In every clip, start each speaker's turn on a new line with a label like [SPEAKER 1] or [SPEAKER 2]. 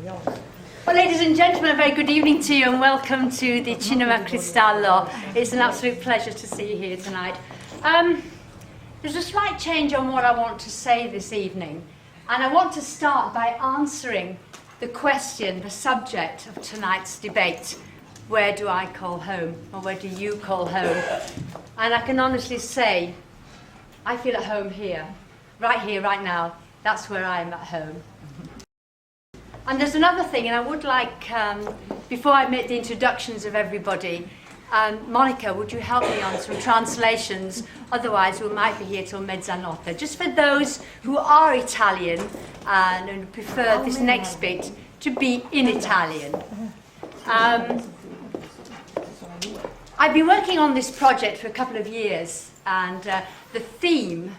[SPEAKER 1] Well, ladies and gentlemen, a very good evening to you and welcome to the Cinema Cristallo. It's an absolute pleasure to see you here tonight. There's a slight change on what I want to say this evening, and I want to start by answering the question, the subject of tonight's debate. Where do I call home, or where do you call home? And I can honestly say, I feel at home here, right now. That's where I am at home. And there's another thing, and I would like, before I make the introductions of everybody, Monica, would you help me on some translations? Otherwise, we might be here till mezzanotte. Just for those who are Italian and prefer this next bit to be in Italian. I've been working on this project for a couple of years, and the theme,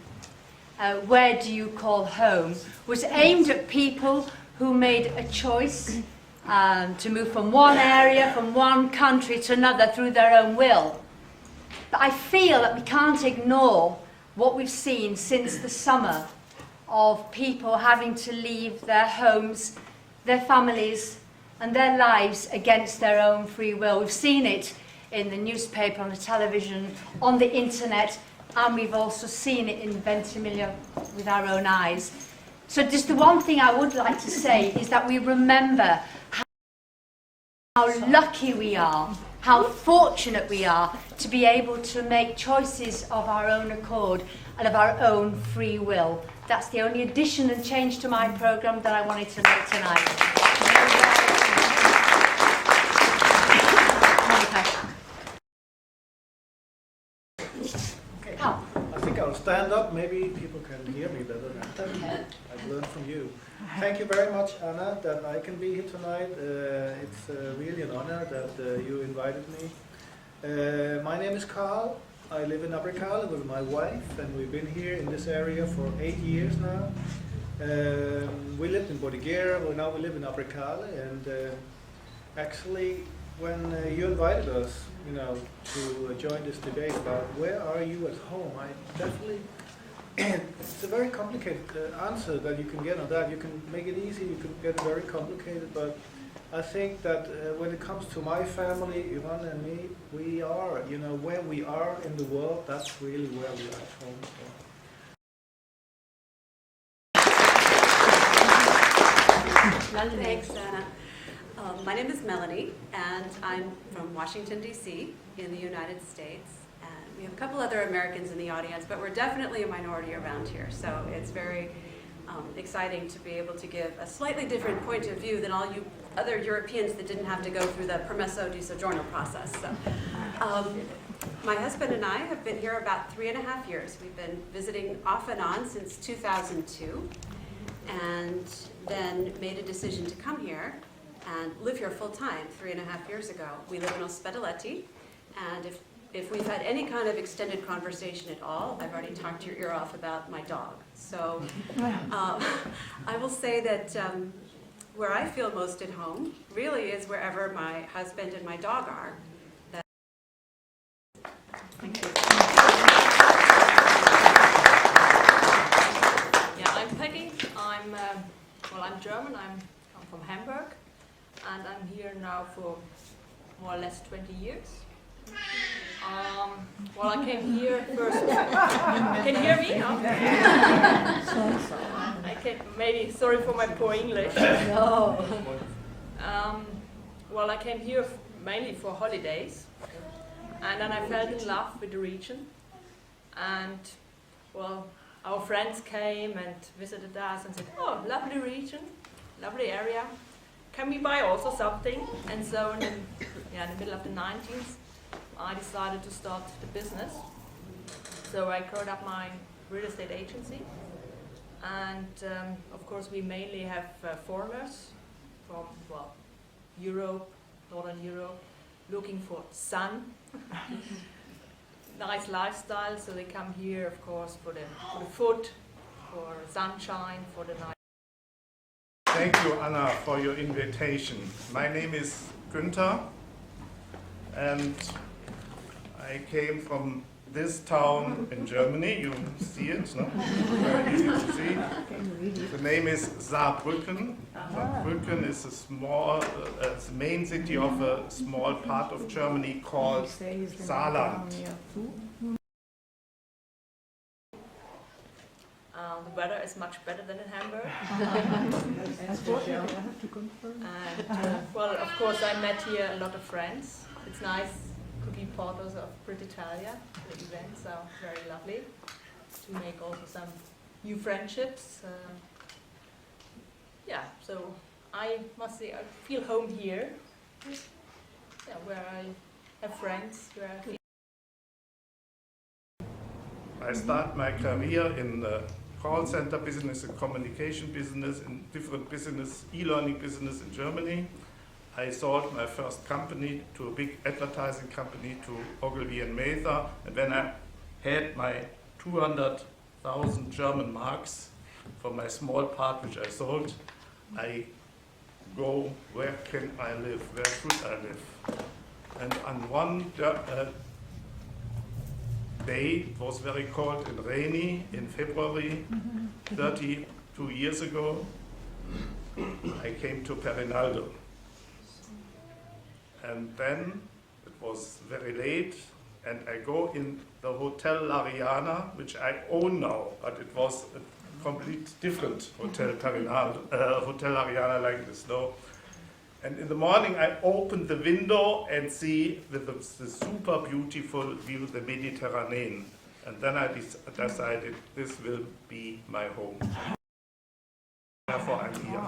[SPEAKER 1] Where Do You Call Home, was aimed at people who made a choice to move from one area, from one country to another through their own will. But I feel that we can't ignore what we've seen since the summer of people having to leave their homes, their families, and their lives against their own free will. We've seen it in the newspaper, on the television, on the internet, and we've also seen it in Ventimiglia with our own eyes. So just the one thing I would like to say is that we remember how lucky we are, how fortunate we are to be able to make choices of our own accord and of our own free will. That's the only addition and change to my programme that I wanted to make tonight.
[SPEAKER 2] I think I'll stand up. Maybe people can hear me better than I've learned from you. Thank you very much, Anna, that I can be here tonight. It's really an honor that you invited me. My name is Carl. I live in Abricale with my wife, and we've been here in this area for 8 years now. We lived in Liguria, but now we live in Abricale, and actually, when you invited us, to join this debate about where are you at home, I definitely, it's a very complicated answer that you can get on that. You can make it easy, you can get it very complicated, but I think that when it comes to my family, Ivan and me, we are, where we are in the world, that's really where we are at home.
[SPEAKER 3] So. Thanks, Anna. My name is Melanie, and I'm from Washington, D.C. in the United States. And we have a couple other Americans in the audience, but we're definitely a minority around here. So it's very exciting to be able to give a slightly different point of view than all you other Europeans that didn't have to go through the permesso di soggiorno process. So, my husband and I have been here about 3.5 years. We've been visiting off and on since 2002, and then made a decision to come here and live here full-time 3.5 years ago. We live in Ospedaletti, and if we've had any kind of extended conversation at all, I've already talked your ear off about my dog. So I will say that where I feel most at home really is wherever my husband and my dog are. Thank you.
[SPEAKER 4] Yeah, I'm Peggy. I'm German. I'm from Hamburg. And I'm here now for more or less 20 years. I came here first. Can you hear me? No? Sorry for my poor English.
[SPEAKER 1] No.
[SPEAKER 4] I came here mainly for holidays, and then I fell in love with the region. And our friends came and visited us and said, "Oh, lovely region, lovely area. Can we buy also something?" And so in the middle of the 90s, I decided to start the business. So I called up my real estate agency. And of course, we mainly have foreigners from, Europe, Northern Europe, looking for sun, nice lifestyle. So they come here, of course, for the food, for sunshine, for the night.
[SPEAKER 5] Thank you, Anna, for your invitation. My name is Günther, and I came from this town in Germany. You see it, no? Very easy to see. The name is Saarbrücken. Saarbrücken is a small, the main city of a small part of Germany called Saarland.
[SPEAKER 4] The weather is much better than in Hamburg. And, well, of course, I met here a lot of friends. It's nice to be part of Brit Italia, the event, so very lovely to make also some new friendships. Yeah, so I must say I feel home here, yeah, where I have friends, where I feel.
[SPEAKER 5] I start my career in the call center business and communication business, in different business, e-learning business in Germany. I sold my first company to a big advertising company, to Ogilvy and Mather, and when I had my 200,000 German marks for my small part which I sold, I go, where can I live, where should I live? And on one day, it was very cold and rainy in February, 32 years ago, I came to Perinaldo. And then it was very late, and I go in the Hotel Lariana, which I own now, but it was a complete different Hotel Perinaldo, Hotel Lariana like this, no? And in the morning I open the window and see with the super beautiful view the Mediterranean. And then I decided this will be my home. Therefore I'm here.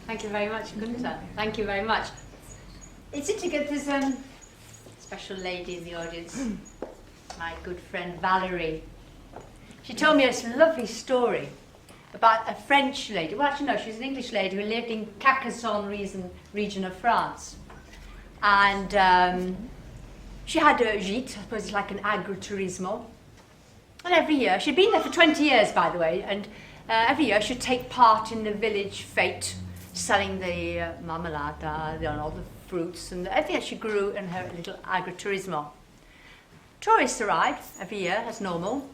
[SPEAKER 1] Thank you very much, Gunther. Thank you very much. It's it to get this special lady in the audience, my good friend Valerie. She told me a lovely story about a French lady. Well, actually, no, she's an English lady who lived in Carcassonne region of France. And she had a gîte, I suppose it's like an agriturismo. And every year, she'd been there for 20 years, by the way, and every year she'd take part in the village fete, selling the marmalada, all the fruits, and every year she grew in her little agriturismo. Tourists arrived every year, as normal.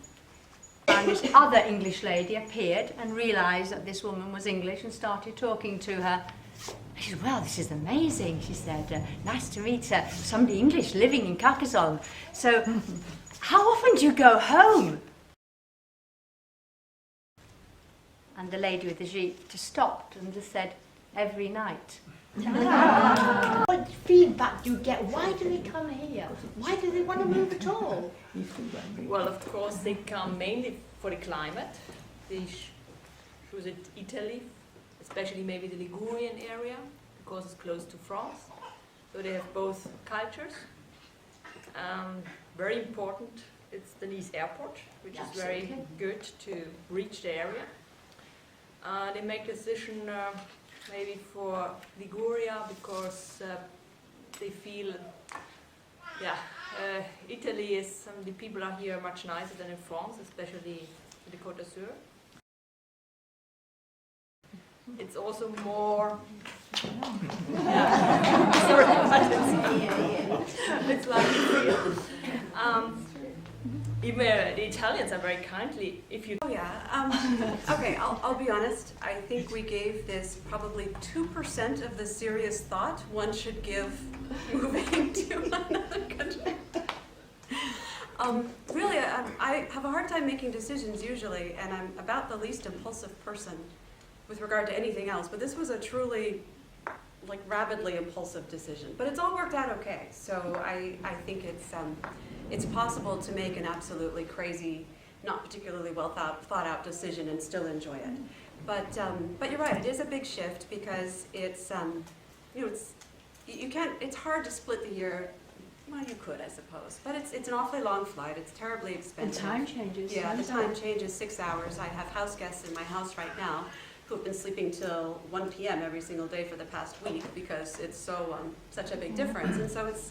[SPEAKER 1] And this other English lady appeared and realised that this woman was English and started talking to her. She said, well, this is amazing, she said. Nice to meet somebody English living in Carcassonne. So, how often do you go home? And the lady with the jeep just stopped and just said, every night.
[SPEAKER 6] What feedback do you get? Why do they come here? Why do they want to move at all?
[SPEAKER 4] Well, of course, they come mainly for the climate. They choose Italy, especially maybe the Ligurian area, because it's close to France. So they have both cultures. Very important, it's the Nice airport, which is very good to reach the area. They make a decision maybe for Liguria because they feel, Italy is, the people are here much nicer than in France, especially the Côte d'Azur. It's also more, it's like, even the Italians are very kindly. If you.
[SPEAKER 3] Oh yeah. Okay, I'll be honest. I think we gave this probably 2% of the serious thought one should give moving to another country. Really, I have a hard time making decisions usually, and I'm about the least impulsive person with regard to anything else. But this was a truly, like, rabidly impulsive decision. But it's all worked out okay. So I think it's possible to make an absolutely crazy, not particularly well thought out decision and still enjoy it. But you're right, it is a big shift because it's it's hard to split the year. Well, you could, I suppose, but it's an awfully long flight. It's terribly expensive.
[SPEAKER 1] The time changes.
[SPEAKER 3] Yeah, the time changes 6 hours. I have house guests in my house right now who have been sleeping till 1 p.m. every single day for the past week because it's so such a big difference, and so it's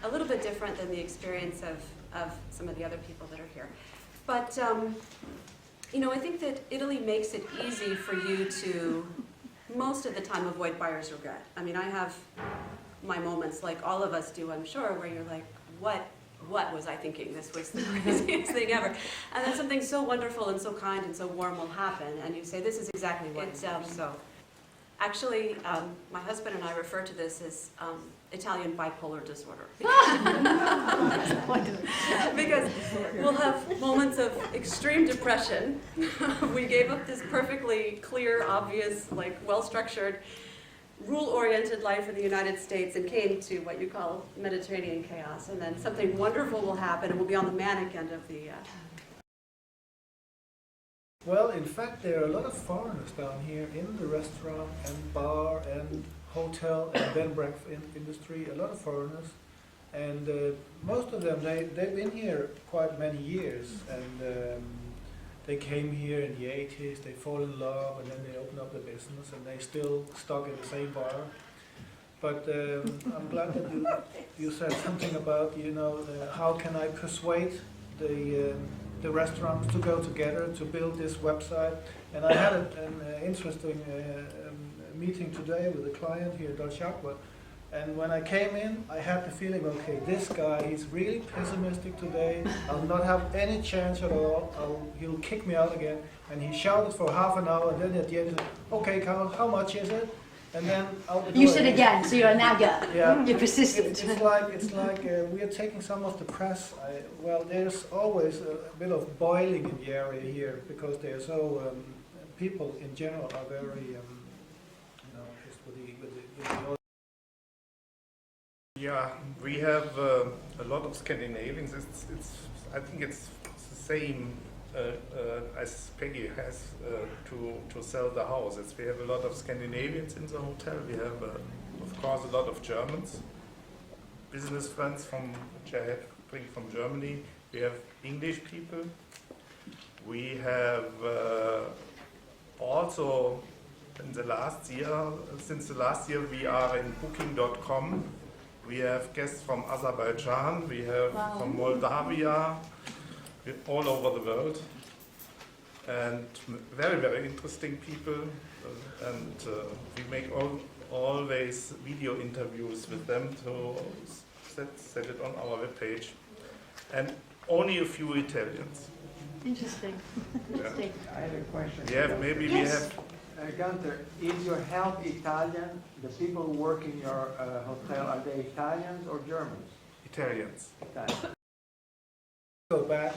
[SPEAKER 3] a little bit different than the experience of some of the other people that are here. But, I think that Italy makes it easy for you to most of the time avoid buyer's regret. I mean, I have my moments, like all of us do, I'm sure, where you're like, what was I thinking? This was the craziest thing ever. And then something so wonderful and so kind and so warm will happen, and you say, this is exactly what it's so. Actually, my husband and I refer to this as Italian bipolar disorder. Because we'll have moments of extreme depression. We gave up this perfectly clear, obvious, like well-structured, rule-oriented life in the United States and came to what you call Mediterranean chaos. And then something wonderful will happen and we'll be on the manic end of the...
[SPEAKER 2] Well, in fact, there are a lot of foreigners down here in the restaurant and bar and hotel and bed and breakfast industry, a lot of foreigners. And most of them, they've been here quite many years. And they came here in the 80s, they fall in love, and then they open up the business, and they still stuck in the same bar. But I'm glad that you said something about, how can I persuade the restaurants to go together to build this website. And I had an interesting meeting today with a client here at DolceAqua. And when I came in, I had the feeling, okay, this guy, he's really pessimistic today. I'll not have any chance at all. He'll kick me out again. And he shouted for half an hour, and then at the end, he said, okay, Carl, how much is it? And then out the door.
[SPEAKER 1] You said again, so you're a nagger.
[SPEAKER 2] Yeah.
[SPEAKER 1] You're persistent.
[SPEAKER 2] It's like we are taking some of the press. Well, there's always a bit of boiling in the area here because they're so people in general are very just with the
[SPEAKER 5] Yeah, we have a lot of Scandinavians. I think it's the same as Peggy has to sell the houses. We have a lot of Scandinavians in the hotel. We have, of course, a lot of Germans, business friends which I bring from Germany. We have English people. We have also since the last year, we are in Booking.com. We have guests from Azerbaijan. We have from Moldavia. All over the world, and very, very interesting people, and we make always video interviews with them to set it on our webpage, and only a few Italians.
[SPEAKER 1] Interesting. Interesting.
[SPEAKER 7] I have a question.
[SPEAKER 5] Yeah, maybe we have.
[SPEAKER 7] Gunther, is your help Italian? The people who work in your hotel, are they Italians or Germans?
[SPEAKER 5] Italians.
[SPEAKER 7] Italian.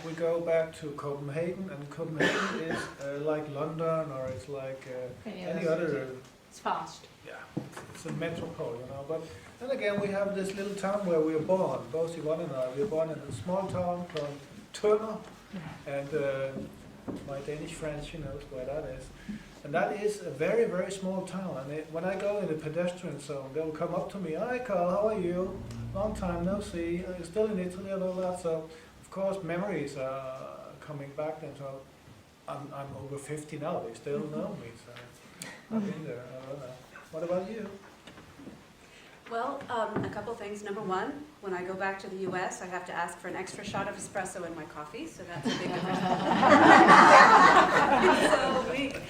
[SPEAKER 2] We go back to Copenhagen, and Copenhagen is like London, or it's like any other.
[SPEAKER 1] It's fast.
[SPEAKER 2] Yeah, it's a metropole, But then again, we have this little town where we were born. Both Yvonne and I, we were born in a small town called Turner, and my Danish friend, she knows where that is. And that is a very, very small town. And when I go in the pedestrian zone, they'll come up to me. Hi, Carl, how are you? Long time no see. You're still in Italy and all that. So, of course, memories are coming back. And so I'm over 50 now. They still know me. So I've been there. I don't know. What about you?
[SPEAKER 3] Well, a couple things. Number one, when I go back to the U.S., I have to ask for an extra shot of espresso in my coffee, so that's a big difference. So weak.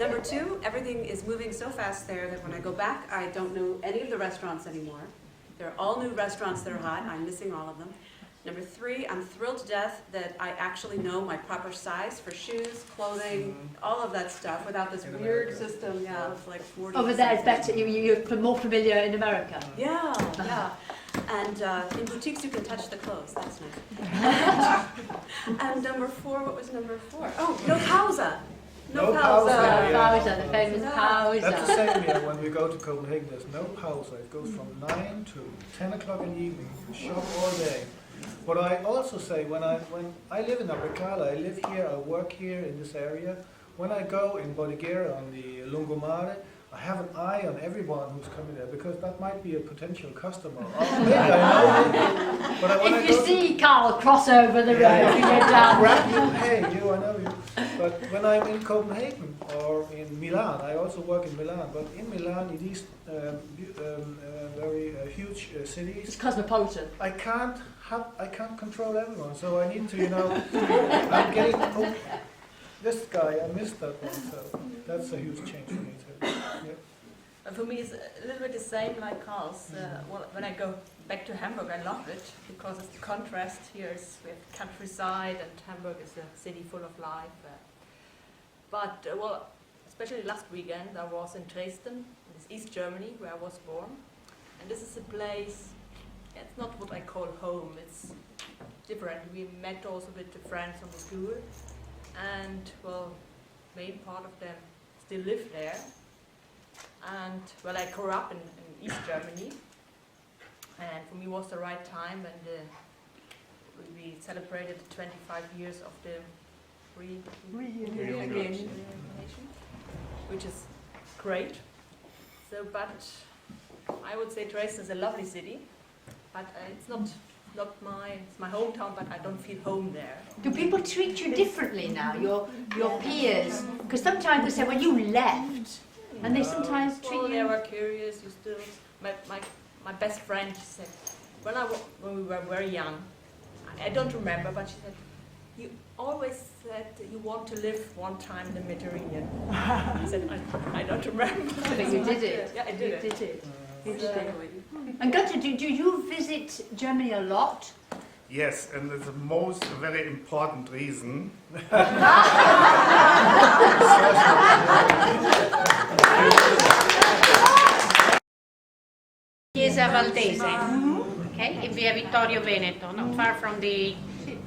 [SPEAKER 3] Number two, everything is moving so fast there that when I go back, I don't know any of the restaurants anymore. They're all new restaurants that are hot. I'm missing all of them. Number three, I'm thrilled to death that I actually know my proper size for shoes, clothing, all of that stuff without this weird system, of like 40.
[SPEAKER 1] Over there, it's better. You're more familiar in America.
[SPEAKER 3] Yeah, yeah. And in boutiques, you can touch the clothes. That's nice. And number four, what was number four? Oh, no pausa.
[SPEAKER 2] No pausa.
[SPEAKER 1] Pausa, the famous pausa.
[SPEAKER 2] That's the same here. When we go to Copenhagen, there's no pausa. It goes from 9 to 10 o'clock in the evening. You shop all day. But I also say, when I live in Abricala, I live here, I work here in this area. When I go in Bordighera on the Lungomare, I have an eye on everyone who's coming there because that might be a potential customer. Or maybe I know him. But when
[SPEAKER 1] if you see Carl cross over the road, you go down.
[SPEAKER 2] Grab you, hey, I know you. But when I'm in Copenhagen or in Milan, I also work in Milan. But in Milan, in these very huge cities,
[SPEAKER 1] It's cosmopolitan.
[SPEAKER 2] I can't control everyone. So I need to, I'm getting. Oh, this guy, I missed that one. So that's a huge change for me too.
[SPEAKER 4] And for me, it's a little bit the same like Carl's. Well, when I go back to Hamburg, I love it because it's the contrast here. We have countryside, and Hamburg is a city full of life. But well, especially last weekend, I was in Dresden, it's East Germany, where I was born. And this is a place, it's not what I call home, it's different. We met also with the friends on the school, and well, main part of them still live there. And well, I grew up in East Germany, and for me it was the right time, and we celebrated the 25 years of the reunion, which is great. So, but I would say Dresden is a lovely city, but it's not it's my hometown, but I don't feel home there.
[SPEAKER 1] Do people treat you differently now, your peers? Because sometimes they say, well, you left, and they sometimes treat
[SPEAKER 4] Well,
[SPEAKER 1] you...
[SPEAKER 4] they were curious. You still, my best friend, she said, when we were very young, I don't remember, but she said, you always said you want to live one time in the Mediterranean. I said, I don't remember.
[SPEAKER 1] But you did it.
[SPEAKER 4] Yeah, I did it.
[SPEAKER 1] You did it. You did it. And Gunther, do you visit Germany a lot?
[SPEAKER 5] Yes, and it's the most very important reason.
[SPEAKER 8] Chiesa Valdese, okay, in via Vittorio Veneto, not far from the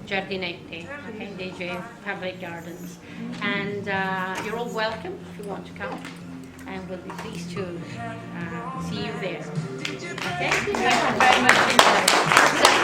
[SPEAKER 8] Giardinetti, okay, the public gardens. And you're all welcome if you want to come, and we'll be pleased to see you there. Okay, thank you very much.